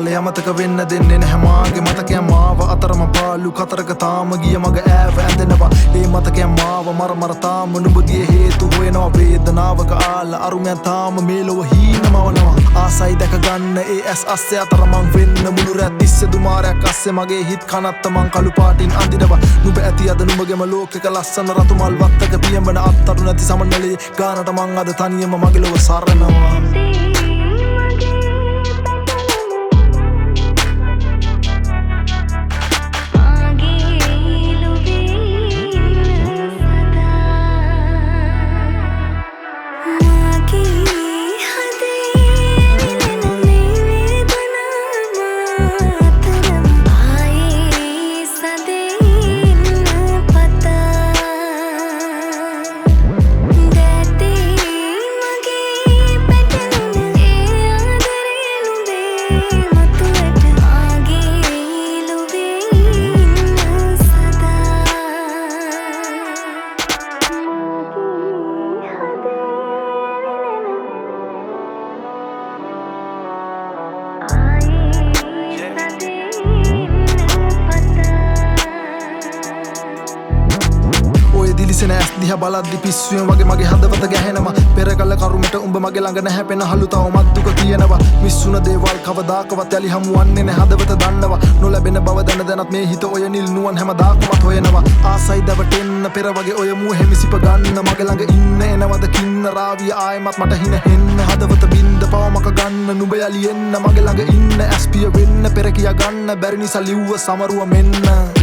කාලය අමතක වෙන්න දෙන්නේ නැහැ මාගේ මතකයන් මාව අතරම පාලු කතරක තාම ගිය මග ඈව ඇඳෙනවා ඒ මතකයන් මාව මර තාම නුඹ ගිය හේතු හොයනවා වේදනාවක ආල අරුමයන් තාම මේ ලොව හීනමවනවා ආසයි දැක ගන්න ඒ ඇස් අස්සේ අතරමං වෙන්න මුළු රැත් තිස්සේ දුමාරයක් අස්සේ මගේ හිත් කනත්ත මං කළු පාටින් අඳිනවා නුඹ ඇති අද නුඹගේම ලෝකෙක ලස්සන රතු මල් වත්තක පියඹන අත්තරු නැති සමනලේ ගානට මං අද තනියම මගේ ලොව සරනවා දිලිසෙන ඇස් දිහා බලද්දි පිස්සුවෙන් වගේ මගේ හදවත ගැහෙනවා පෙර කල කරුමට උඹ මගේ ළඟ නැහැ පෙන හලු තවමත් දුක තියෙනවා මිස්සුන දේවල් කවදාකවත් යලි හමුවන්නේ නැහැ හදවත දන්නවා නොලැබෙන බව දැනත් මේ හිත ඔය නිල් නුවන් හැමදාකමත් හොයනවා ආසයි දවටෙන්න පෙර වගේ ඔය මුව හිමිසිප ගන්න මගේ ළඟ ඉන්න එනවද කින්න රාවිය ආයෙමත් මට හින හෙන්න හදවත බින්ද පවමක ගන්න නුඹ යලි එන්න මගේ ළඟ ඉන්න ඇස් පිය වෙන්න පෙර කියා ගන්න බැරි නිසා ලිව්ව සමරුව මෙන්න